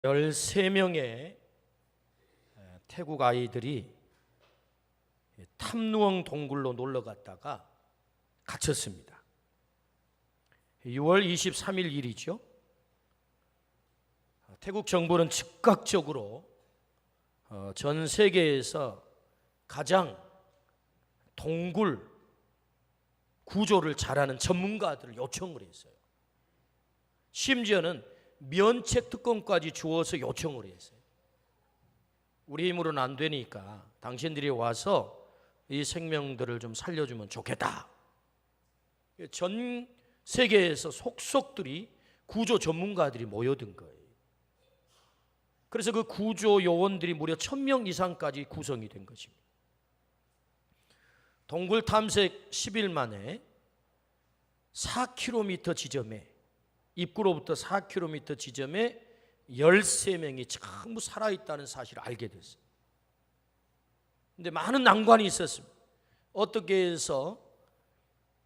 13명의 태국 아이들이 탐루엉 동굴로 놀러 갔다가 갇혔습니다. 6월 23일 일이죠. 태국 정부는 즉각적으로 전 세계에서 가장 동굴 구조를 잘하는 전문가들을 요청을 했어요. 심지어는 면책 특권까지 주어서 요청을 했어요. 우리 힘으로는 안 되니까 당신들이 와서 이 생명들을 좀 살려주면 좋겠다. 전 세계에서 속속들이 구조 전문가들이 모여든 거예요. 그래서 그 구조 요원들이 무려 1000명 이상까지 구성이 된 것입니다. 동굴 탐색 10일 만에 4km 지점에, 입구로부터 4km 지점에 13명이 전부 살아있다는 사실을 알게 됐어요. 근데 많은 난관이 있었습니다. 어떻게 해서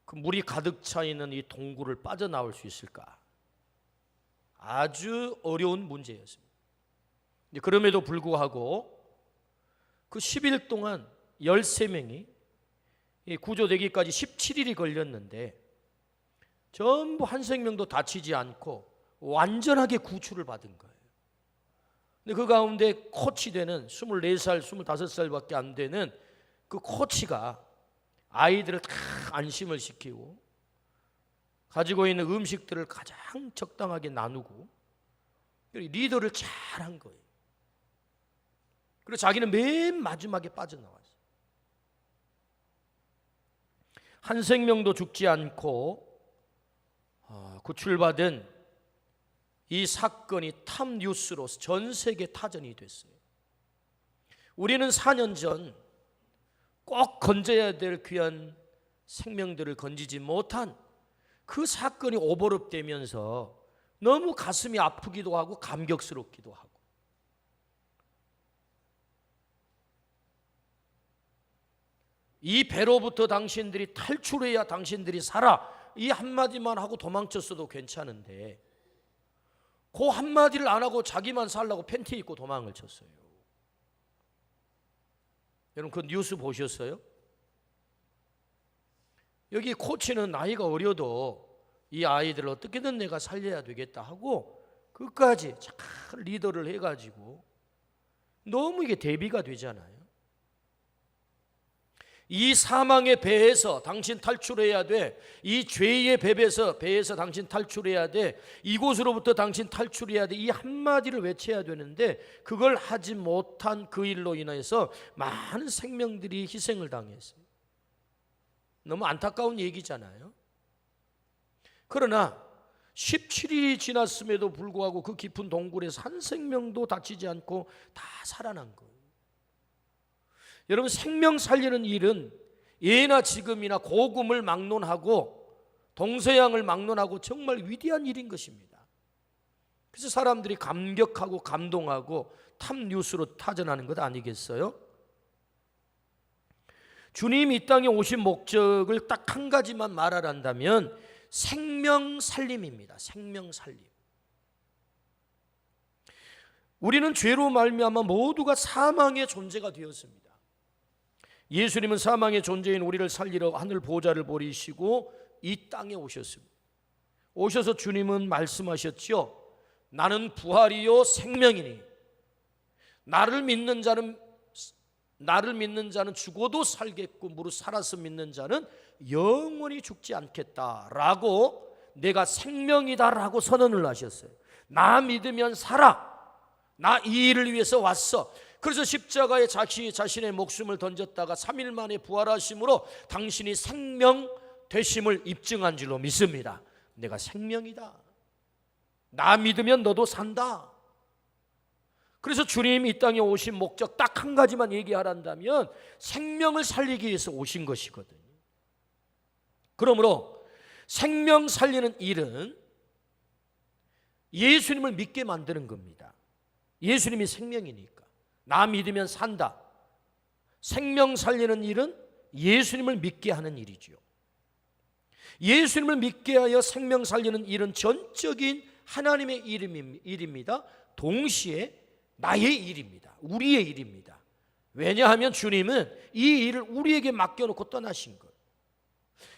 그 물이 가득 차 있는 이 동굴을 빠져나올 수 있을까? 아주 어려운 문제였습니다. 그럼에도 불구하고 그 10일 동안 13명이 구조되기까지 17일이 걸렸는데 전부 한 생명도 다치지 않고 완전하게 구출을 받은 거예요. 근데 그 가운데 코치 되는 24살, 25살밖에 안 되는 그 코치가 아이들을 다 안심을 시키고 가지고 있는 음식들을 가장 적당하게 나누고 리더를 잘한 거예요. 그리고 자기는 맨 마지막에 빠져나왔어요. 한 생명도 죽지 않고 구출받은 이 사건이 탑뉴스로 전 세계 타전이 됐어요. 우리는 4년 전 꼭 건져야 될 귀한 생명들을 건지지 못한 그 사건이 오버랩되면서 너무 가슴이 아프기도 하고 감격스럽기도 하고, 이 배로부터 당신들이 탈출해야 당신들이 살아, 이 한마디만 하고 도망쳤어도 괜찮은데 그 한마디를 안 하고 자기만 살라고 팬티 입고 도망을 쳤어요. 여러분 그 뉴스 보셨어요? 여기 코치는 나이가 어려도 이 아이들을 어떻게든 내가 살려야 되겠다 하고 끝까지 잘 리더를 해가지고, 너무 이게 대비가 되잖아요. 이 사망의 배에서 당신 탈출해야 돼. 이 죄의 배에서 당신 탈출해야 돼. 이곳으로부터 당신 탈출해야 돼. 이 한마디를 외쳐야 되는데 그걸 하지 못한 그 일로 인해서 많은 생명들이 희생을 당했어요. 너무 안타까운 얘기잖아요. 그러나 17일이 지났음에도 불구하고 그 깊은 동굴에서 한 생명도 다치지 않고 다 살아난 거예요. 여러분, 생명 살리는 일은 예나 지금이나 고금을 막론하고 동서양을 막론하고 정말 위대한 일인 것입니다. 그래서 사람들이 감격하고 감동하고 탑뉴스로 타전하는 것 아니겠어요? 주님이 이 땅에 오신 목적을 딱 한 가지만 말하란다면 생명 살림입니다. 생명 살림. 우리는 죄로 말미암아 모두가 사망의 존재가 되었습니다. 예수님은 사망의 존재인 우리를 살리러 하늘 보좌를 버리시고 이 땅에 오셨습니다. 오셔서 주님은 말씀하셨죠. 나는 부활이요 생명이니 나를 믿는 자는 죽어도 살겠고 무릇 살아서 믿는 자는 영원히 죽지 않겠다라고, 내가 생명이다라고 선언을 하셨어요. 나 믿으면 살아. 나 이 일을 위해서 왔어. 그래서 십자가에 자신의 목숨을 던졌다가 3일 만에 부활하심으로 당신이 생명 되심을 입증한 줄로 믿습니다. 내가 생명이다. 나 믿으면 너도 산다. 그래서 주님이 이 땅에 오신 목적 딱 한 가지만 얘기하란다면 생명을 살리기 위해서 오신 것이거든요. 그러므로 생명 살리는 일은 예수님을 믿게 만드는 겁니다. 예수님이 생명이니까. 나 믿으면 산다. 생명 살리는 일은 예수님을 믿게 하는 일이죠. 예수님을 믿게 하여 생명 살리는 일은 전적인 하나님의 일입니다. 동시에 나의 일입니다. 우리의 일입니다. 왜냐하면 주님은 이 일을 우리에게 맡겨놓고 떠나신 거예요.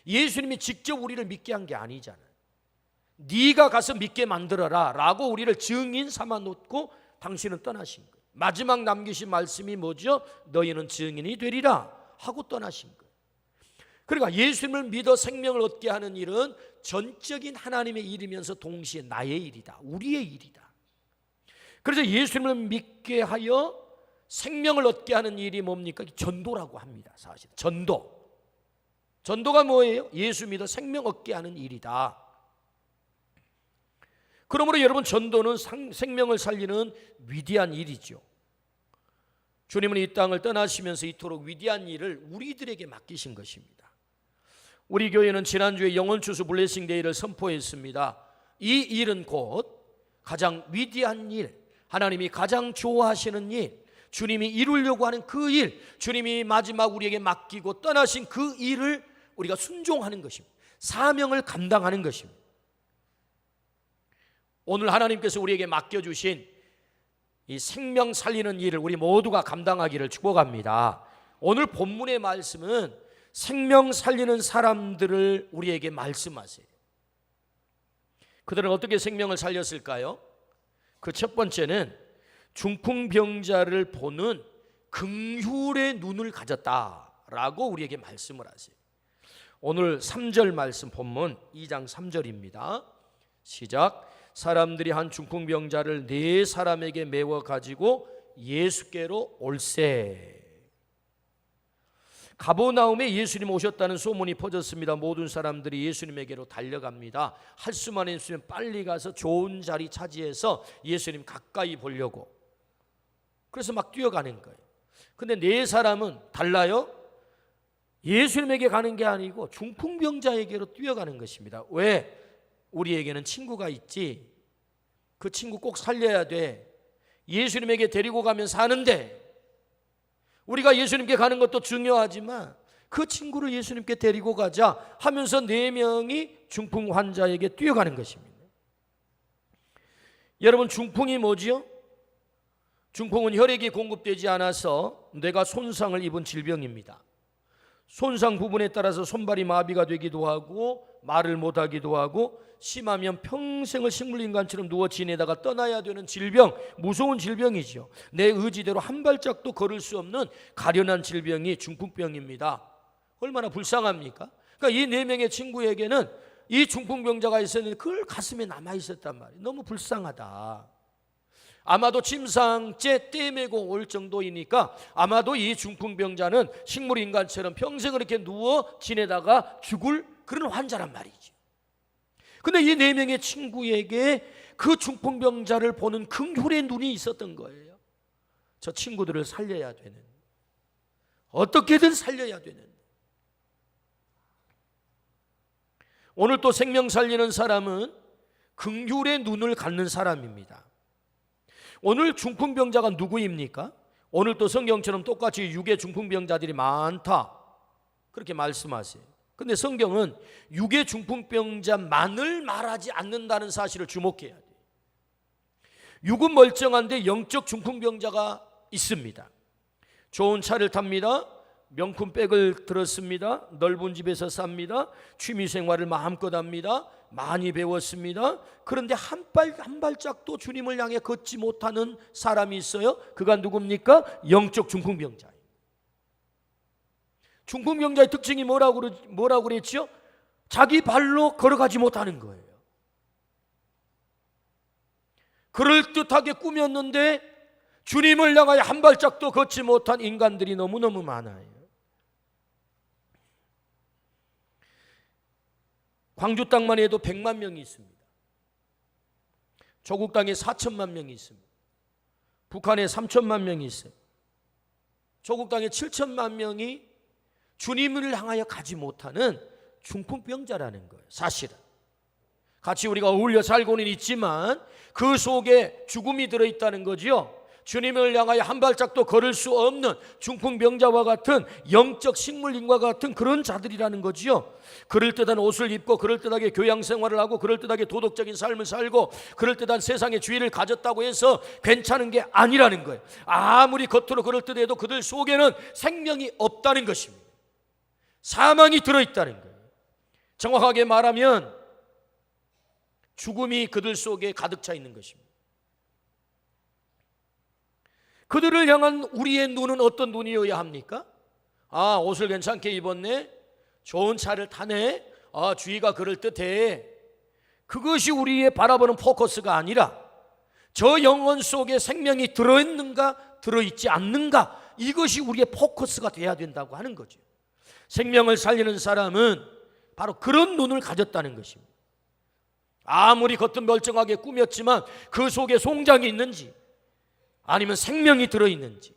예수님이 직접 우리를 믿게 한 게 아니잖아요. 네가 가서 믿게 만들어라 라고 우리를 증인 삼아 놓고 당신은 떠나신 거예요. 마지막 남기신 말씀이 뭐죠? 너희는 증인이 되리라 하고 떠나신 거예요. 그러니까 예수님을 믿어 생명을 얻게 하는 일은 전적인 하나님의 일이면서 동시에 나의 일이다. 우리의 일이다. 그래서 예수님을 믿게 하여 생명을 얻게 하는 일이 뭡니까? 전도라고 합니다. 사실 전도가 뭐예요? 예수 믿어 생명 얻게 하는 일이다. 그러므로 여러분, 전도는 생명을 살리는 위대한 일이죠. 주님은 이 땅을 떠나시면서 이토록 위대한 일을 우리들에게 맡기신 것입니다. 우리 교회는 지난주에 영혼추수 블레싱 데이를 선포했습니다. 이 일은 곧 가장 위대한 일, 하나님이 가장 좋아하시는 일, 주님이 이루려고 하는 그 일, 주님이 마지막 우리에게 맡기고 떠나신 그 일을 우리가 순종하는 것입니다. 사명을 감당하는 것입니다. 오늘 하나님께서 우리에게 맡겨주신 이 생명 살리는 일을 우리 모두가 감당하기를 축복합니다. 오늘 본문의 말씀은 생명 살리는 사람들을 우리에게 말씀하세요. 그들은 어떻게 생명을 살렸을까요? 그 첫 번째는 중풍병자를 보는 긍휼의 눈을 가졌다라고 우리에게 말씀을 하세요. 오늘 3절 말씀 본문 2장 3절입니다. 시작. 사람들이 한 중풍병자를 4사람에게 메워 가지고 예수께로 올세. 가버나움에 예수님 오셨다는 소문이 퍼졌습니다. 모든 사람들이 예수님에게로 달려갑니다. 할 수만 있으면 빨리 가서 좋은 자리 차지해서 예수님 가까이 보려고. 그래서 막 뛰어가는 거예요. 근데 4사람은 달라요. 예수님에게 가는 게 아니고 중풍병자에게로 뛰어가는 것입니다. 왜? 우리에게는 친구가 있지. 그 친구 꼭 살려야 돼. 예수님에게 데리고 가면 사는데, 우리가 예수님께 가는 것도 중요하지만 그 친구를 예수님께 데리고 가자 하면서 4명이 중풍 환자에게 뛰어가는 것입니다. 여러분, 중풍이 뭐지요? 중풍은 혈액이 공급되지 않아서 뇌가 손상을 입은 질병입니다. 손상 부분에 따라서 손발이 마비가 되기도 하고 말을 못하기도 하고 심하면 평생을 식물인간처럼 누워 지내다가 떠나야 되는 질병, 무서운 질병이죠. 내 의지대로 한 발짝도 걸을 수 없는 가련한 질병이 중풍병입니다. 얼마나 불쌍합니까? 그러니까 이 4명의 친구에게는 이 중풍병자가 있었는데 그걸 가슴에 남아있었단 말이에요. 너무 불쌍하다. 아마도 침상째 떼매고 올 정도이니까 아마도 이 중풍병자는 식물인간처럼 평생을 이렇게 누워 지내다가 죽을 그런 환자란 말이죠. 근데 이 4명의 친구에게 그 중풍병자를 보는 긍휼의 눈이 있었던 거예요. 저 친구들을 살려야 되는, 어떻게든 살려야 되는. 오늘 또 생명 살리는 사람은 긍휼의 눈을 갖는 사람입니다. 오늘 중풍병자가 누구입니까? 오늘 또 성경처럼 똑같이 육의 중풍병자들이 많다 그렇게 말씀하세요. 근데 성경은 육의 중풍병자만을 말하지 않는다는 사실을 주목해야 돼요. 육은 멀쩡한데 영적 중풍병자가 있습니다. 좋은 차를 탑니다. 명품 백을 들었습니다. 넓은 집에서 삽니다. 취미생활을 마음껏 합니다. 많이 배웠습니다. 그런데 한 발짝도 주님을 향해 걷지 못하는 사람이 있어요. 그가 누굽니까? 영적 중풍병자예요. 중풍병자의 특징이 뭐라고 그랬죠? 자기 발로 걸어가지 못하는 거예요. 그럴듯하게 꾸몄는데 주님을 향하여 한 발짝도 걷지 못한 인간들이 너무너무 많아요. 광주 땅만 해도 100만 명이 있습니다. 조국 땅에 4천만 명이 있습니다. 북한에 3천만 명이 있어요. 조국 땅에 7천만 명이 주님을 향하여 가지 못하는 중풍병자라는 거예요. 사실은 같이 우리가 어울려 살고는 있지만 그 속에 죽음이 들어있다는 거죠. 주님을 향하여 한 발짝도 걸을 수 없는 중풍병자와 같은 영적 식물인과 같은 그런 자들이라는 거지요. 그럴듯한 옷을 입고 그럴듯하게 교양생활을 하고 그럴듯하게 도덕적인 삶을 살고 그럴듯한 세상의 주의를 가졌다고 해서 괜찮은 게 아니라는 거예요. 아무리 겉으로 그럴듯해도 그들 속에는 생명이 없다는 것입니다. 사망이 들어있다는 거예요. 정확하게 말하면 죽음이 그들 속에 가득 차 있는 것입니다. 그들을 향한 우리의 눈은 어떤 눈이어야 합니까? 아, 옷을 괜찮게 입었네, 좋은 차를 타네, 아, 주의가 그럴듯해. 그것이 우리의 바라보는 포커스가 아니라 저 영혼 속에 생명이 들어있는가 들어있지 않는가, 이것이 우리의 포커스가 돼야 된다고 하는 거죠. 생명을 살리는 사람은 바로 그런 눈을 가졌다는 것입니다. 아무리 겉은 멀쩡하게 꾸몄지만 그 속에 송장이 있는지 아니면 생명이 들어있는지,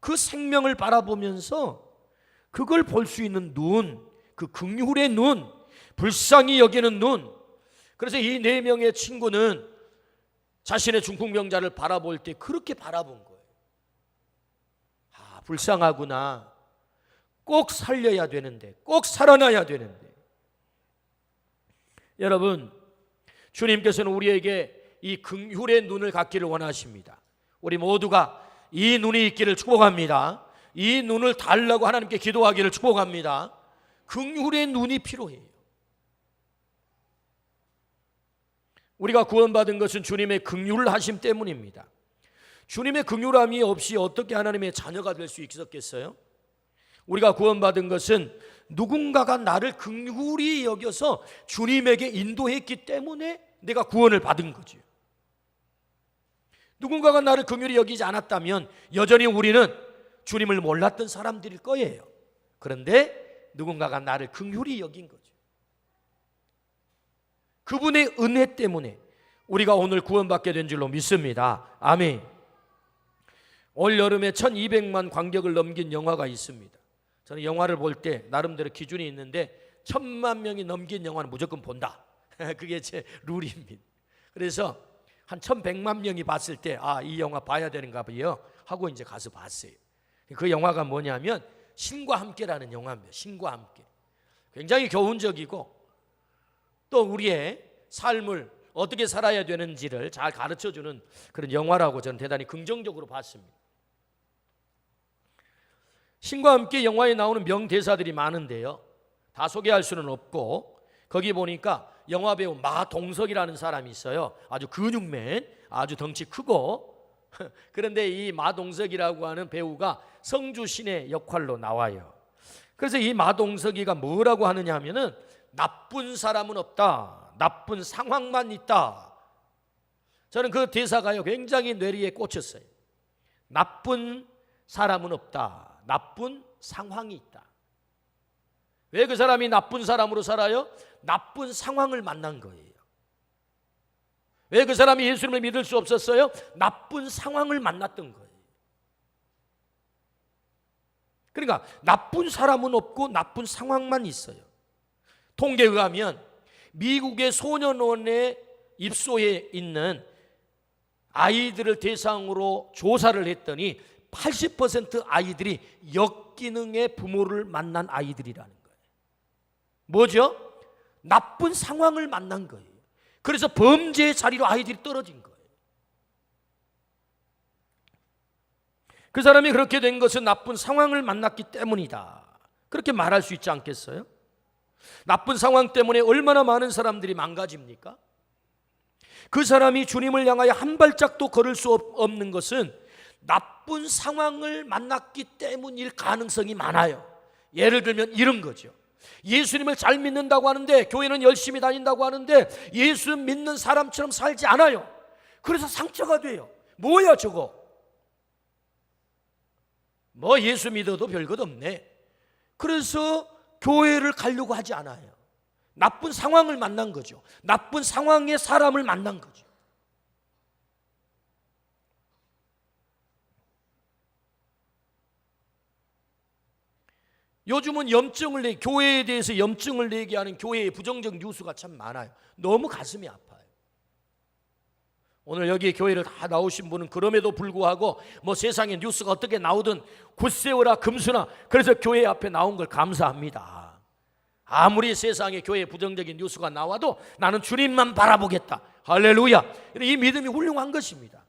그 생명을 바라보면서 그걸 볼 수 있는 눈, 그 긍휼의 눈, 불쌍히 여기는 눈. 그래서 이 4명의 친구는 자신의 중풍병자를 바라볼 때 그렇게 바라본 거예요. 아, 불쌍하구나. 꼭 살려야 되는데, 꼭 살아나야 되는데. 여러분, 주님께서는 우리에게 이 긍휼의 눈을 갖기를 원하십니다. 우리 모두가 이 눈이 있기를 축복합니다. 이 눈을 달라고 하나님께 기도하기를 축복합니다. 긍휼의 눈이 필요해요. 우리가 구원받은 것은 주님의 긍휼하심 때문입니다. 주님의 긍휼함이 없이 어떻게 하나님의 자녀가 될 수 있었겠어요? 우리가 구원받은 것은 누군가가 나를 긍휼히 여겨서 주님에게 인도했기 때문에 내가 구원을 받은 거죠. 누군가가 나를 긍휼히 여기지 않았다면 여전히 우리는 주님을 몰랐던 사람들일 거예요. 그런데 누군가가 나를 긍휼히 여긴 거죠. 그분의 은혜 때문에 우리가 오늘 구원받게 된 줄로 믿습니다. 아멘. 올 여름에 1200만 관객을 넘긴 영화가 있습니다. 저는 영화를 볼 때 나름대로 기준이 있는데 1000만 명이 넘긴 영화는 무조건 본다. 그게 제 룰입니다. 그래서 한 1100만 명이 봤을 때 아, 이 영화 봐야 되는가 봐요 하고 이제 가서 봤어요. 그 영화가 뭐냐면 신과 함께라는 영화입니다. 신과 함께. 굉장히 교훈적이고 또 우리의 삶을 어떻게 살아야 되는지를 잘 가르쳐주는 그런 영화라고 저는 대단히 긍정적으로 봤습니다. 신과 함께 영화에 나오는 명대사들이 많은데요, 다 소개할 수는 없고 거기 보니까 영화배우 마동석이라는 사람이 있어요. 아주 근육맨, 아주 덩치 크고. 그런데 이 마동석이라고 하는 배우가 성주신의 역할로 나와요. 그래서 이 마동석이가 뭐라고 하느냐 하면은 나쁜 사람은 없다, 나쁜 상황만 있다. 저는 그 대사가요 굉장히 뇌리에 꽂혔어요. 나쁜 사람은 없다, 나쁜 상황이 있다. 왜 그 사람이 나쁜 사람으로 살아요? 나쁜 상황을 만난 거예요. 왜 그 사람이 예수님을 믿을 수 없었어요? 나쁜 상황을 만났던 거예요. 그러니까 나쁜 사람은 없고 나쁜 상황만 있어요. 통계에 의하면 미국의 소년원의 입소에 있는 아이들을 대상으로 조사를 했더니 80% 아이들이 역기능의 부모를 만난 아이들이라는 거예요. 뭐죠? 나쁜 상황을 만난 거예요. 그래서 범죄의 자리로 아이들이 떨어진 거예요. 그 사람이 그렇게 된 것은 나쁜 상황을 만났기 때문이다, 그렇게 말할 수 있지 않겠어요? 나쁜 상황 때문에 얼마나 많은 사람들이 망가집니까? 그 사람이 주님을 향하여 한 발짝도 걸을 수 없는 것은 나쁜 상황을 만났기 때문일 가능성이 많아요. 예를 들면 이런 거죠. 예수님을 잘 믿는다고 하는데, 교회는 열심히 다닌다고 하는데 예수 믿는 사람처럼 살지 않아요. 그래서 상처가 돼요. 뭐야 저거, 뭐 예수 믿어도 별것 없네. 그래서 교회를 가려고 하지 않아요. 나쁜 상황을 만난 거죠. 나쁜 상황의 사람을 만난 거죠. 요즘은 교회에 대해서 염증을 내게 하는 교회의 부정적 뉴스가 참 많아요. 너무 가슴이 아파요. 오늘 여기 교회를 다 나오신 분은 그럼에도 불구하고 뭐 세상에 뉴스가 어떻게 나오든 굳세어라 금수나, 그래서 교회 앞에 나온 걸 감사합니다. 아무리 세상에 교회에 부정적인 뉴스가 나와도 나는 주님만 바라보겠다. 할렐루야. 이 믿음이 훌륭한 것입니다.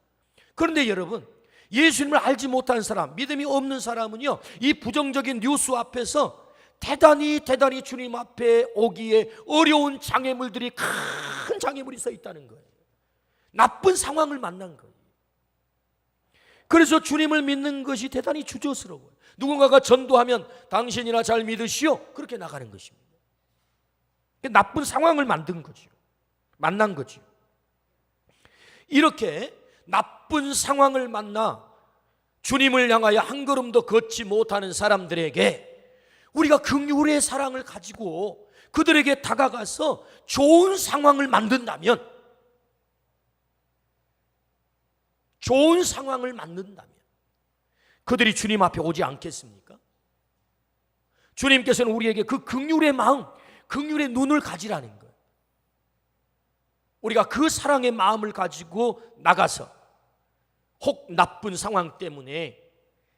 그런데 여러분, 예수님을 알지 못하는 사람, 믿음이 없는 사람은요, 이 부정적인 뉴스 앞에서 대단히 주님 앞에 오기에 어려운 장애물들이, 큰 장애물이 서 있다는 거예요. 나쁜 상황을 만난 거예요. 그래서 주님을 믿는 것이 대단히 주저스러워요. 누군가가 전도하면 당신이나 잘 믿으시오, 그렇게 나가는 것입니다. 나쁜 상황을 만난 거죠. 이렇게 나쁜 상황을 만나 주님을 향하여 한 걸음도 걷지 못하는 사람들에게 우리가 긍휼의 사랑을 가지고 그들에게 다가가서 좋은 상황을 만든다면, 그들이 주님 앞에 오지 않겠습니까? 주님께서는 우리에게 그 긍휼의 마음, 긍휼의 눈을 가지라는 거예요. 우리가 그 사랑의 마음을 가지고 나가서 혹 나쁜 상황 때문에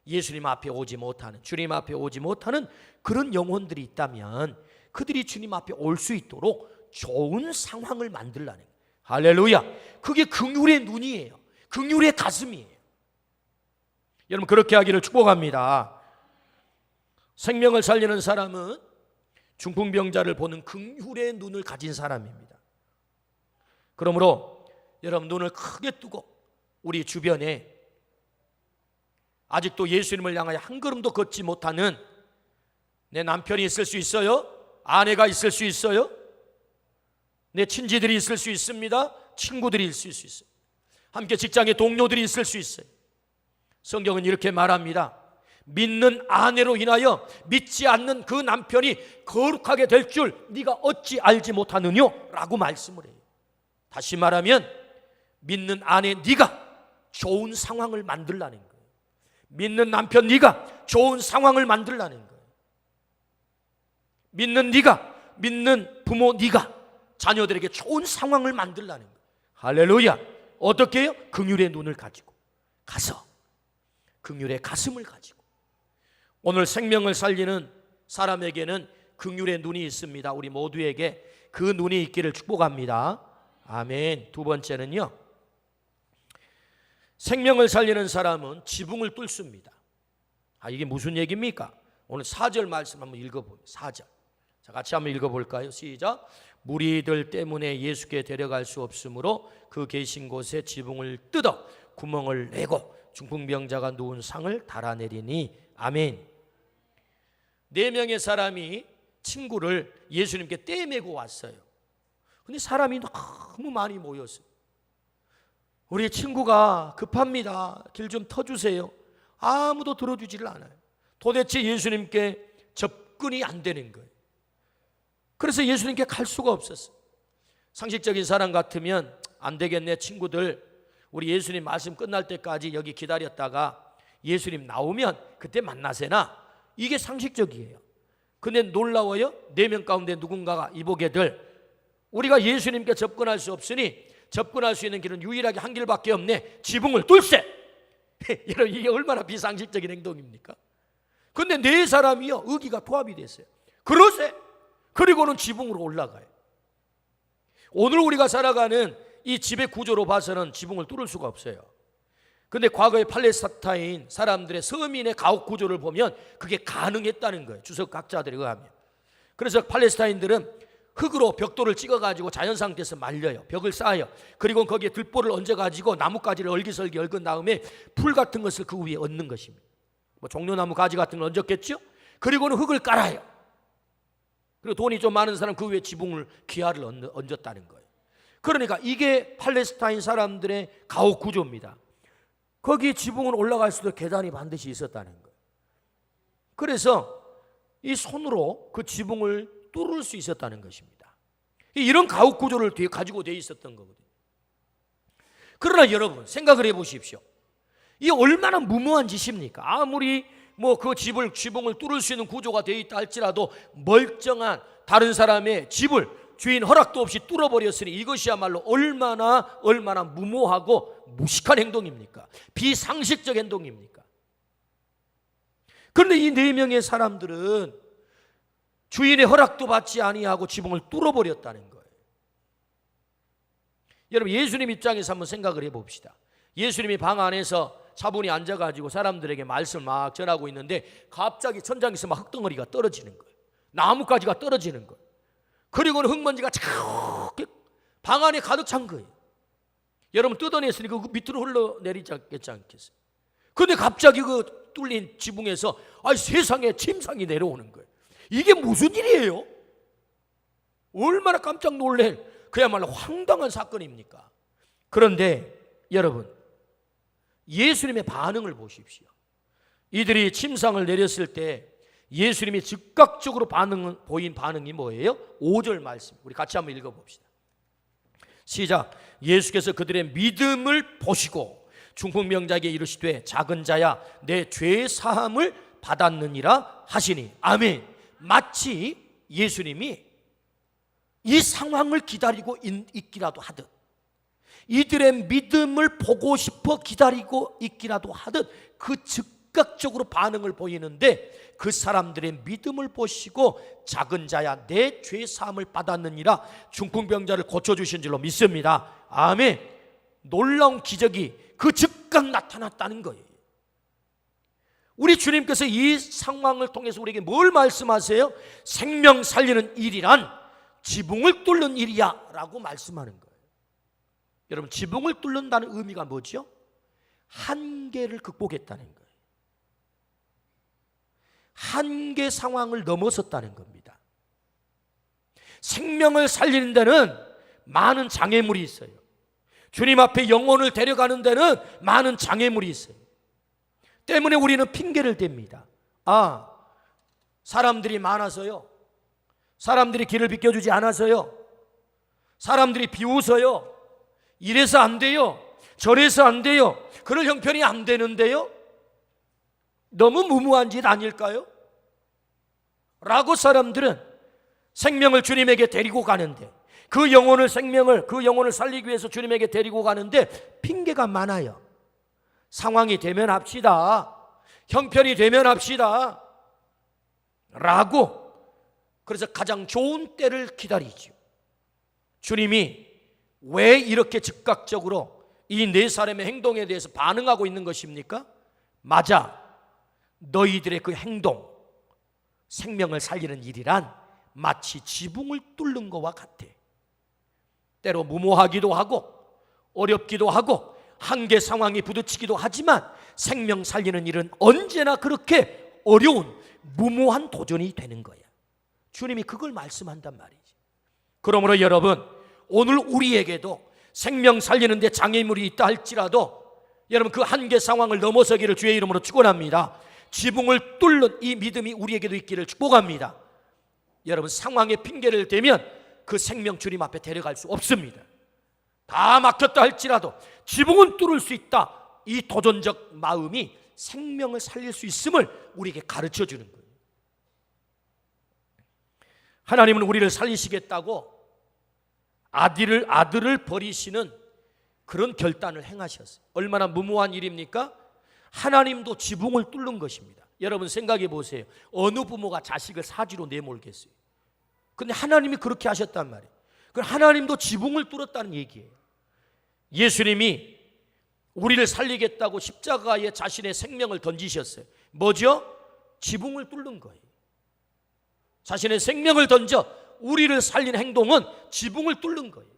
예수님 앞에 오지 못하는, 주님 앞에 오지 못하는 그런 영혼들이 있다면 그들이 주님 앞에 올 수 있도록 좋은 상황을 만들라는 거예요. 할렐루야. 그게 긍휼의 눈이에요. 긍휼의 가슴이에요. 여러분, 그렇게 하기를 축복합니다. 생명을 살리는 사람은 중풍병자를 보는 긍휼의 눈을 가진 사람입니다. 그러므로 여러분, 눈을 크게 뜨고 우리 주변에 아직도 예수님을 향하여 한 걸음도 걷지 못하는 내 남편이 있을 수 있어요. 아내가 있을 수 있어요. 내 친지들이 있을 수 있습니다. 친구들이 있을 수 있어요. 함께 직장의 동료들이 있을 수 있어요. 성경은 이렇게 말합니다. 믿는 아내로 인하여 믿지 않는 그 남편이 거룩하게 될 줄 네가 어찌 알지 못하느뇨? 라고 말씀을 해요. 다시 말하면 믿는 아내 네가 좋은 상황을 만들라는 거예요. 믿는 남편 네가 좋은 상황을 만들라는 거예요. 믿는 네가, 믿는 부모 네가 자녀들에게 좋은 상황을 만들라는 거예요. 할렐루야. 어떻게 해요? 긍휼의 눈을 가지고 가서 긍휼의 가슴을 가지고. 오늘 생명을 살리는 사람에게는 긍휼의 눈이 있습니다. 우리 모두에게 그 눈이 있기를 축복합니다. 아멘. 두 번째는요, 생명을 살리는 사람은 지붕을 뚫습니다. 이게 무슨 얘기입니까? 오늘 4절 말씀 한번 읽어보세요. 4절. 자, 같이 한번 읽어볼까요? 시작. 무리들 때문에 예수께 데려갈 수 없으므로 그 계신 곳에 지붕을 뜯어 구멍을 내고 중풍병자가 누운 상을 달아내리니. 아멘. 4명의 사람이 친구를 예수님께 떼매고 왔어요. 근데 사람이 너무 많이 모였어요. 우리 친구가 급합니다. 길 좀 터주세요. 아무도 들어주지를 않아요. 도대체 예수님께 접근이 안 되는 거예요. 그래서 예수님께 갈 수가 없었어요. 상식적인 사람 같으면 안 되겠네, 친구들 우리 예수님 말씀 끝날 때까지 여기 기다렸다가 예수님 나오면 그때 만나세나, 이게 상식적이에요. 근데 놀라워요. 4명 가운데 누군가가 이보게들 우리가 예수님께 접근할 수 없으니 접근할 수 있는 길은 유일하게 한 길밖에 없네. 지붕을 뚫세. 여러분, 이게 얼마나 비상식적인 행동입니까? 근데 4사람이요 의기가 통합이 됐어요. 그러세. 그리고는 지붕으로 올라가요. 오늘 우리가 살아가는 이 지배 구조로 봐서는 지붕을 뚫을 수가 없어요. 근데 과거의 팔레스타인 사람들의 서민의 가옥 구조를 보면 그게 가능했다는 거예요. 주석학자들에 의하면. 그래서 팔레스타인들은 흙으로 벽돌을 찍어가지고 자연 상태에서 말려요. 벽을 쌓아요. 그리고 거기에 들보를 얹어가지고 나뭇가지를 얼기설기 얽은 다음에 풀 같은 것을 그 위에 얹는 것입니다. 뭐 종려나무 가지 같은 걸 얹었겠죠. 그리고는 흙을 깔아요. 그리고 돈이 좀 많은 사람 그 위에 지붕을 기아를 얹었다는 거예요. 그러니까 이게 팔레스타인 사람들의 가옥 구조입니다. 거기 지붕은 올라갈 수도 계단이 반드시 있었다는 거예요. 그래서 이 손으로 그 지붕을 뚫을 수 있었다는 것입니다. 이런 가옥 구조를 가지고 돼 있었던 거거든요. 그러나 여러분 생각을 해보십시오. 이 얼마나 무모한 짓입니까? 아무리 뭐 그 지붕을 뚫을 수 있는 구조가 되어 있다 할지라도 멀쩡한 다른 사람의 집을 주인 허락도 없이 뚫어버렸으니 이것이야말로 얼마나 무모하고 무식한 행동입니까? 비상식적 행동입니까? 그런데 이 4명의 사람들은 주인의 허락도 받지 아니하고 지붕을 뚫어버렸다는 거예요. 여러분, 예수님 입장에서 한번 생각을 해봅시다. 예수님이 방 안에서 차분히 앉아가지고 사람들에게 말씀을 막 전하고 있는데 갑자기 천장에서 막 흙덩어리가 떨어지는 거예요. 나뭇가지가 떨어지는 거예요. 그리고는 흙먼지가 자꾸 방 안에 가득 찬 거예요. 여러분, 뜯어냈으니까 그 밑으로 흘러내리지 않겠어요? 그런데 갑자기 그 뚫린 지붕에서 세상에 침상이 내려오는 거예요. 이게 무슨 일이에요? 얼마나 깜짝 놀란 그야말로 황당한 사건입니까? 그런데 여러분, 예수님의 반응을 보십시오. 이들이 침상을 내렸을 때 예수님이 즉각적으로 보인 반응이 뭐예요? 5절 말씀, 우리 같이 한번 읽어봅시다. 시작. 예수께서 그들의 믿음을 보시고 중풍병자에게 이르시되 작은 자야 내 죄 사함을 받았느니라 하시니. 아멘. 마치 예수님이 이 상황을 기다리고 있기라도 하듯, 이들의 믿음을 보고 싶어 기다리고 있기라도 하듯 그 즉각적으로 반응을 보이는데, 그 사람들의 믿음을 보시고 작은 자야 내 죄 사함을 받았느니라, 중풍병자를 고쳐주신 줄로 믿습니다. 아멘. 놀라운 기적이 그 즉각 나타났다는 거예요. 우리 주님께서 이 상황을 통해서 우리에게 뭘 말씀하세요? 생명 살리는 일이란 지붕을 뚫는 일이야 라고 말씀하는 거예요. 여러분, 지붕을 뚫는다는 의미가 뭐죠? 한계를 극복했다는 거예요. 한계 상황을 넘어섰다는 겁니다. 생명을 살리는 데는 많은 장애물이 있어요. 주님 앞에 영혼을 데려가는 데는 많은 장애물이 있어요. 때문에 우리는 핑계를 댑니다. 사람들이 많아서요, 사람들이 길을 비켜주지 않아서요, 사람들이 비웃어요, 이래서 안 돼요, 저래서 안 돼요, 그럴 형편이 안 되는데요, 너무 무모한 짓 아닐까요? 라고 사람들은 생명을 주님에게 데리고 가는데, 그 영혼을 살리기 위해서 주님에게 데리고 가는데 핑계가 많아요. 상황이 되면 합시다, 형편이 되면 합시다 라고. 그래서 가장 좋은 때를 기다리죠. 주님이 왜 이렇게 즉각적으로 이 4사람의 행동에 대해서 반응하고 있는 것입니까? 맞아, 너희들의 그 행동, 생명을 살리는 일이란 마치 지붕을 뚫는 것과 같아. 때로 무모하기도 하고 어렵기도 하고 한계 상황이 부딪히기도 하지만 생명 살리는 일은 언제나 그렇게 어려운 무모한 도전이 되는 거야. 주님이 그걸 말씀한단 말이지. 그러므로 여러분, 오늘 우리에게도 생명 살리는 데 장애물이 있다 할지라도 여러분, 그 한계 상황을 넘어서기를 주의 이름으로 축원합니다. 지붕을 뚫는 이 믿음이 우리에게도 있기를 축복합니다. 여러분, 상황에 핑계를 대면 그 생명 주님 앞에 데려갈 수 없습니다. 다 막혔다 할지라도 지붕은 뚫을 수 있다, 이 도전적 마음이 생명을 살릴 수 있음을 우리에게 가르쳐 주는 거예요. 하나님은 우리를 살리시겠다고 아들을 버리시는 그런 결단을 행하셨어요. 얼마나 무모한 일입니까? 하나님도 지붕을 뚫는 것입니다. 여러분 생각해 보세요. 어느 부모가 자식을 사지로 내몰겠어요? 근데 하나님이 그렇게 하셨단 말이에요. 그럼 하나님도 지붕을 뚫었다는 얘기예요. 예수님이 우리를 살리겠다고 십자가에 자신의 생명을 던지셨어요. 뭐죠? 지붕을 뚫는 거예요. 자신의 생명을 던져 우리를 살린 행동은 지붕을 뚫는 거예요.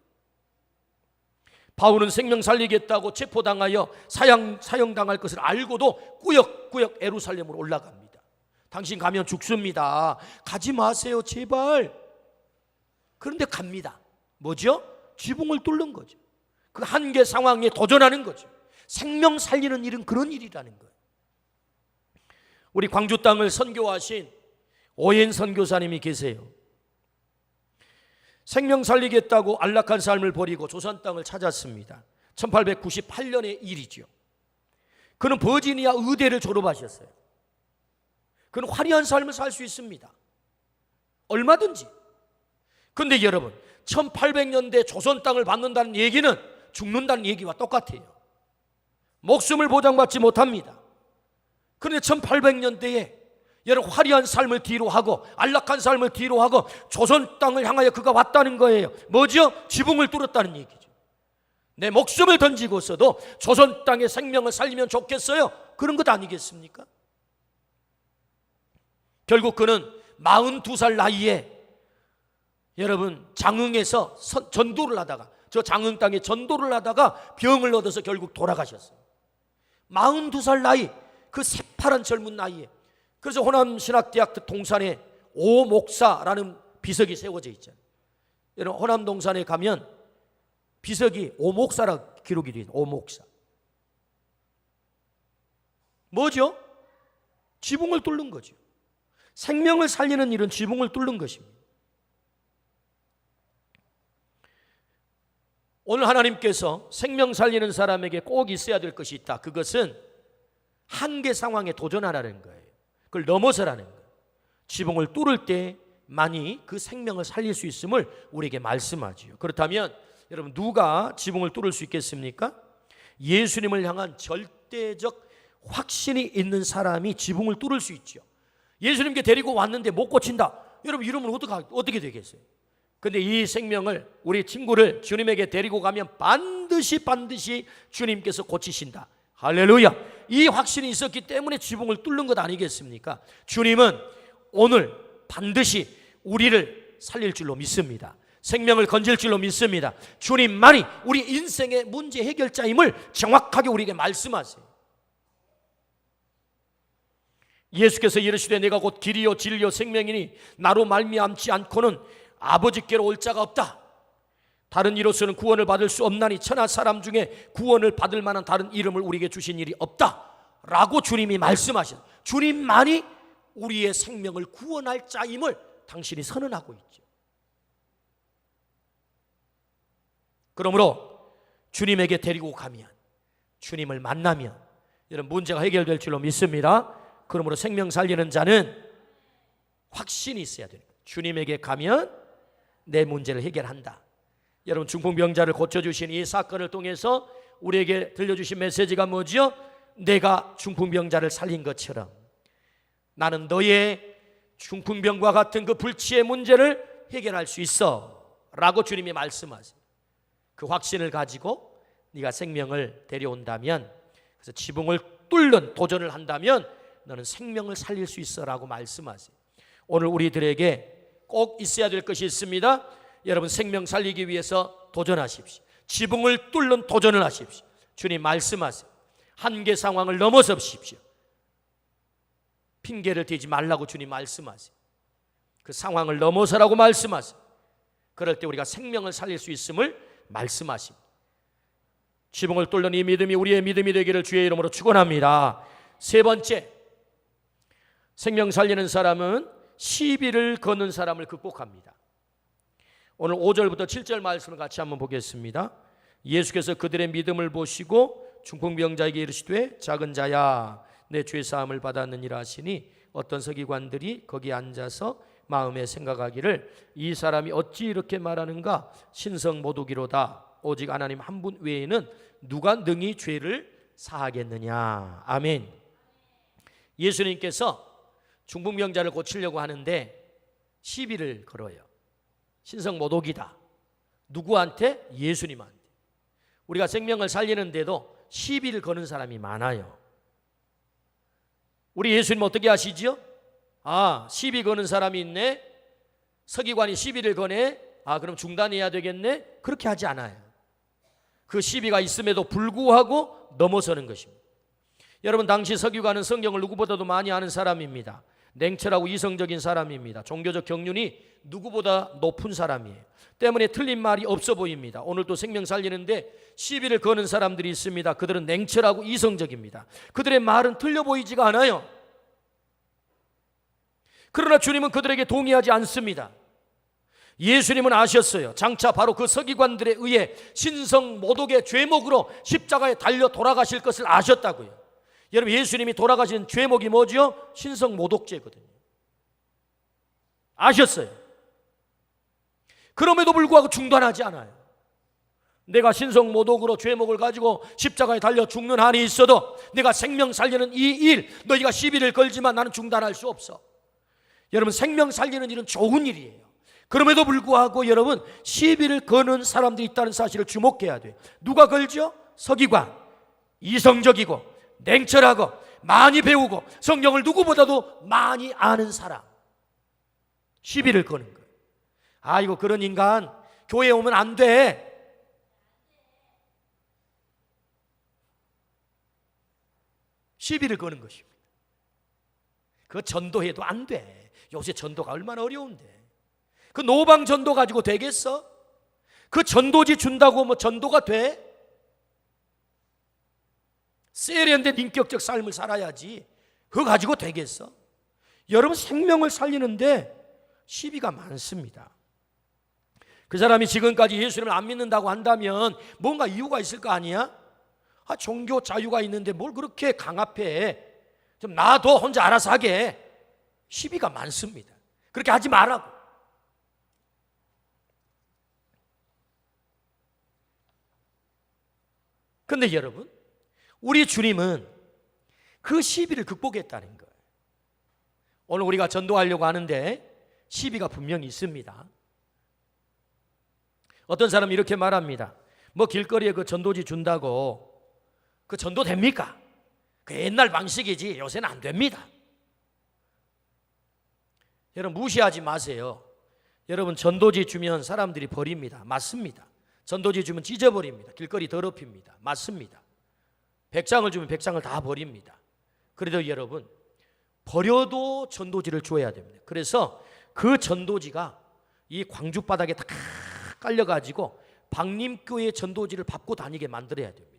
바울은 생명 살리겠다고 체포당하여 사형당할 것을 알고도 꾸역꾸역 예루살렘으로 올라갑니다. 당신 가면 죽습니다. 가지 마세요, 제발. 그런데 갑니다. 뭐죠? 지붕을 뚫는 거죠. 그 한계 상황에 도전하는 거죠. 생명 살리는 일은 그런 일이라는 거예요. 우리 광주 땅을 선교하신 오엔 선교사님이 계세요. 생명 살리겠다고 안락한 삶을 버리고 조선 땅을 찾았습니다. 1898년의 일이죠. 그는 버지니아 의대를 졸업하셨어요. 그는 화려한 삶을 살 수 있습니다. 얼마든지. 그런데 여러분, 1800년대 조선 땅을 받는다는 얘기는 죽는다는 얘기와 똑같아요. 목숨을 보장받지 못합니다. 그런데 1800년대에 여러분 화려한 삶을 뒤로 하고 안락한 삶을 뒤로 하고 조선 땅을 향하여 그가 왔다는 거예요. 뭐죠? 지붕을 뚫었다는 얘기죠. 내 목숨을 던지고서도 조선 땅의 생명을 살리면 좋겠어요? 그런 것 아니겠습니까? 결국 그는 42살 나이에 여러분 장흥에서 전도를 하다가 저 장흥 땅에 전도를 하다가 병을 얻어서 결국 돌아가셨어요. 42살 나이, 그 새파란 젊은 나이에. 그래서 호남신학대학 동산에 오목사라는 비석이 세워져 있잖아요. 여러분 호남 동산에 가면 비석이 오목사라 기록이 되어 있어요. 오목사. 뭐죠? 지붕을 뚫는 거죠. 생명을 살리는 일은 지붕을 뚫는 것입니다. 오늘 하나님께서 생명 살리는 사람에게 꼭 있어야 될 것이 있다. 그것은 한계 상황에 도전하라는 거예요. 그걸 넘어서라는 거예요. 지붕을 뚫을 때만이 그 생명을 살릴 수 있음을 우리에게 말씀하지요. 그렇다면 여러분 누가 지붕을 뚫을 수 있겠습니까? 예수님을 향한 절대적 확신이 있는 사람이 지붕을 뚫을 수 있죠. 예수님께 데리고 왔는데 못 고친다. 여러분 이러면 어떻게 되겠어요? 근데 이 생명을 우리 친구를 주님에게 데리고 가면 반드시 주님께서 고치신다. 할렐루야. 이 확신이 있었기 때문에 지붕을 뚫는 것 아니겠습니까? 주님은 오늘 반드시 우리를 살릴 줄로 믿습니다. 생명을 건질 줄로 믿습니다. 주님만이 우리 인생의 문제 해결자임을 정확하게 우리에게 말씀하세요. 예수께서 이르시되 내가 곧 길이요 진리요 생명이니 나로 말미암지 않고는 아버지께로 올 자가 없다. 다른 이로서는 구원을 받을 수 없나니 천하 사람 중에 구원을 받을 만한 다른 이름을 우리에게 주신 일이 없다 라고 주님이 말씀하셨어요. 주님만이 우리의 생명을 구원할 자임을 당신이 선언하고 있죠. 그러므로 주님에게 데리고 가면, 주님을 만나면 이런 문제가 해결될 줄로 믿습니다. 그러므로 생명 살리는 자는 확신이 있어야 됩니다. 주님에게 가면 내 문제를 해결한다. 여러분 중풍병자를 고쳐주신 이 사건을 통해서 우리에게 들려주신 메시지가 뭐죠? 내가 중풍병자를 살린 것처럼 나는 너의 중풍병과 같은 그 불치의 문제를 해결할 수 있어 라고 주님이 말씀하세요. 그 확신을 가지고 네가 생명을 데려온다면, 그래서 지붕을 뚫는 도전을 한다면 너는 생명을 살릴 수 있어 라고 말씀하세요. 오늘 우리들에게 꼭 있어야 될 것이 있습니다. 여러분 생명 살리기 위해서 도전하십시오. 지붕을 뚫는 도전을 하십시오. 주님 말씀하세요. 한계 상황을 넘어서십시오. 핑계를 대지 말라고 주님 말씀하세요. 그 상황을 넘어서라고 말씀하세요. 그럴 때 우리가 생명을 살릴 수 있음을 말씀하십니다. 지붕을 뚫는 이 믿음이 우리의 믿음이 되기를 주의 이름으로 축원합니다. 세 번째, 생명 살리는 사람은 시비를 거는 사람을 극복합니다. 오늘 5절부터 7절 말씀을 같이 한번 보겠습니다. 예수께서 그들의 믿음을 보시고 중풍병자에게 이르시되 작은 자야 내 죄사함을 받았느니라 하시니 어떤 서기관들이 거기 앉아서 마음에 생각하기를 이 사람이 어찌 이렇게 말하는가 신성모독이로다. 오직 하나님 한 분 외에는 누가 능히 죄를 사하겠느냐. 아멘. 예수님께서 중풍병자를 고치려고 하는데 시비를 걸어요. 신성모독이다. 누구한테? 예수님한테. 우리가 생명을 살리는데도 시비를 거는 사람이 많아요. 우리 예수님 어떻게 하시죠? 시비 거는 사람이 있네. 서기관이 시비를 거네. 그럼 중단해야 되겠네. 그렇게 하지 않아요. 그 시비가 있음에도 불구하고 넘어서는 것입니다. 여러분 당시 서기관은 성경을 누구보다도 많이 아는 사람입니다. 냉철하고 이성적인 사람입니다. 종교적 경륜이 누구보다 높은 사람이에요. 때문에 틀린 말이 없어 보입니다. 오늘도 생명 살리는데 시비를 거는 사람들이 있습니다. 그들은 냉철하고 이성적입니다. 그들의 말은 틀려 보이지가 않아요. 그러나 주님은 그들에게 동의하지 않습니다. 예수님은 아셨어요. 장차 바로 그 서기관들에 의해 신성모독의 죄목으로 십자가에 달려 돌아가실 것을 아셨다고요. 여러분 예수님이 돌아가신 죄목이 뭐죠? 신성모독죄거든요. 아셨어요. 그럼에도 불구하고 중단하지 않아요. 내가 신성모독으로 죄목을 가지고 십자가에 달려 죽는 한이 있어도 내가 생명 살리는 이 일, 너희가 시비를 걸지만 나는 중단할 수 없어. 여러분, 생명 살리는 일은 좋은 일이에요. 그럼에도 불구하고 여러분, 시비를 거는 사람들이 있다는 사실을 주목해야 돼요. 누가 걸죠? 서기관. 이성적이고 냉철하고 많이 배우고 성경을 누구보다도 많이 아는 사람. 시비를 거는 거예요. 아이고, 그런 인간 교회에 오면 안 돼. 시비를 거는 것입니다. 그 전도해도 안 돼. 요새 전도가 얼마나 어려운데. 그 노방 전도 가지고 되겠어? 그 전도지 준다고 뭐 전도가 돼? 세련된 인격적 삶을 살아야지. 그거 가지고 되겠어? 여러분, 생명을 살리는데 시비가 많습니다. 그 사람이 지금까지 예수님을 안 믿는다고 한다면 뭔가 이유가 있을 거 아니야? 종교 자유가 있는데 뭘 그렇게 강압해? 좀 놔둬, 혼자 알아서 하게. 시비가 많습니다. 그렇게 하지 말라고. 그런데 여러분, 우리 주님은 그 시비를 극복했다는 거예요. 오늘 우리가 전도하려고 하는데 시비가 분명히 있습니다. 어떤 사람이 이렇게 말합니다. 뭐 길거리에 그 전도지 준다고 그 전도 됩니까? 그 옛날 방식이지 요새는 안 됩니다. 여러분, 무시하지 마세요. 여러분, 전도지 주면 사람들이 버립니다. 맞습니다. 전도지 주면 찢어버립니다. 길거리 더럽힙니다. 맞습니다. 백장을 주면 백장을 다 버립니다. 그래도 여러분, 버려도 전도지를 줘야 됩니다. 그래서 그 전도지가 이 광주 바닥에 다 깔려가지고 박림교회 전도지를 밟고 다니게 만들어야 됩니다.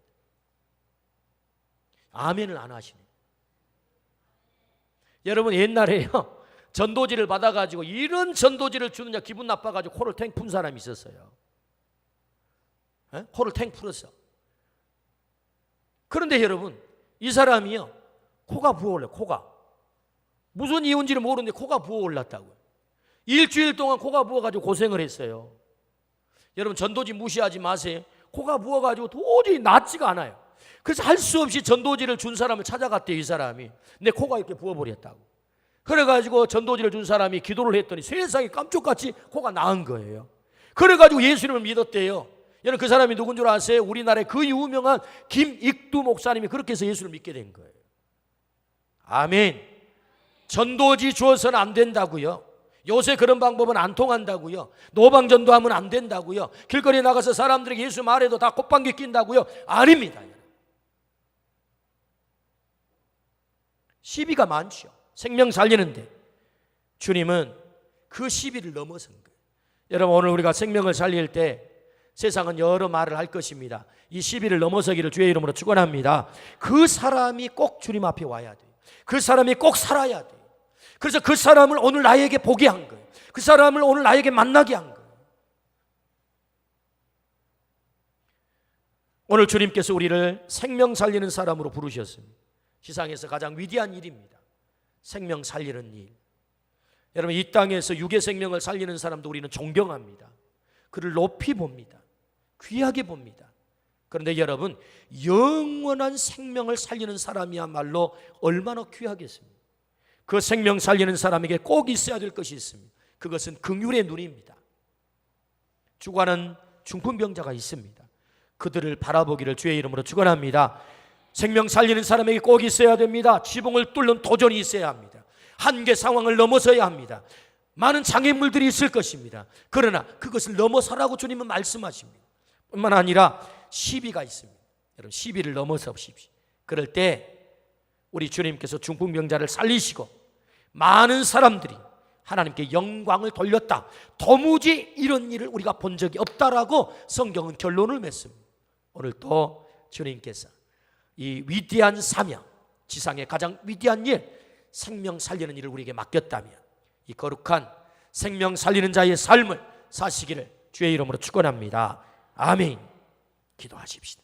아멘을 안 하시네. 여러분, 옛날에요, 전도지를 받아가지고 이런 전도지를 주느냐 기분 나빠가지고 코를 탱 푼 사람이 있었어요. 코를 탱 풀었어. 그런데 여러분, 이 사람이요, 코가 부어올려. 코가 무슨 이유인지를 모르는데 코가 부어올랐다고요. 일주일 동안 코가 부어가지고 고생을 했어요. 여러분, 전도지 무시하지 마세요. 코가 부어가지고 도저히 낫지가 않아요. 그래서 할 수 없이 전도지를 준 사람을 찾아갔대요. 이 사람이. 내 코가 이렇게 부어버렸다고. 그래가지고 전도지를 준 사람이 기도를 했더니 세상에 깜짝같이 코가 나은 거예요. 그래가지고 예수님을 믿었대요. 여러분, 그 사람이 누군 줄 아세요? 우리나라의 그 유명한 김익두 목사님이 그렇게 해서 예수를 믿게 된 거예요. 아멘. 전도지 주어서는 안 된다고요. 요새 그런 방법은 안 통한다고요. 노방전도하면 안 된다고요. 길거리에 나가서 사람들에게 예수 말해도 다 콧방귀 낀다고요. 아닙니다. 시비가 많죠. 생명 살리는데 주님은 그 시비를 넘어선 거예요. 여러분, 오늘 우리가 생명을 살릴 때 세상은 여러 말을 할 것입니다. 이 시비를 넘어서기를 주의 이름으로 축원합니다. 그 사람이 꼭 주님 앞에 와야 돼요. 그 사람이 꼭 살아야 돼요. 그래서 그 사람을 오늘 나에게 보게 한 거예요. 그 사람을 오늘 나에게 만나게 한 거예요. 오늘 주님께서 우리를 생명 살리는 사람으로 부르셨습니다. 세상에서 가장 위대한 일입니다. 생명 살리는 일. 여러분, 이 땅에서 육의 생명을 살리는 사람도 우리는 존경합니다. 그를 높이 봅니다. 귀하게 봅니다. 그런데 여러분, 영원한 생명을 살리는 사람이야말로 얼마나 귀하겠습니까? 그 생명 살리는 사람에게 꼭 있어야 될 것이 있습니다. 그것은 긍휼의 눈입니다. 죽어가는 중풍병자가 있습니다. 그들을 바라보기를 주의 이름으로 축원합니다. 생명 살리는 사람에게 꼭 있어야 됩니다. 지붕을 뚫는 도전이 있어야 합니다. 한계 상황을 넘어서야 합니다. 많은 장애물들이 있을 것입니다. 그러나 그것을 넘어서라고 주님은 말씀하십니다. 뿐만 아니라 시비가 있습니다. 여러분, 시비를 넘어서 보십시오. 그럴 때 우리 주님께서 중풍병자를 살리시고 많은 사람들이 하나님께 영광을 돌렸다. 도무지 이런 일을 우리가 본 적이 없다라고 성경은 결론을 맺습니다. 오늘 또 주님께서 이 위대한 사명, 지상의 가장 위대한 일, 생명 살리는 일을 우리에게 맡겼다면 이 거룩한 생명 살리는 자의 삶을 사시기를 주의 이름으로 축원합니다. 아멘. 기도하십시다.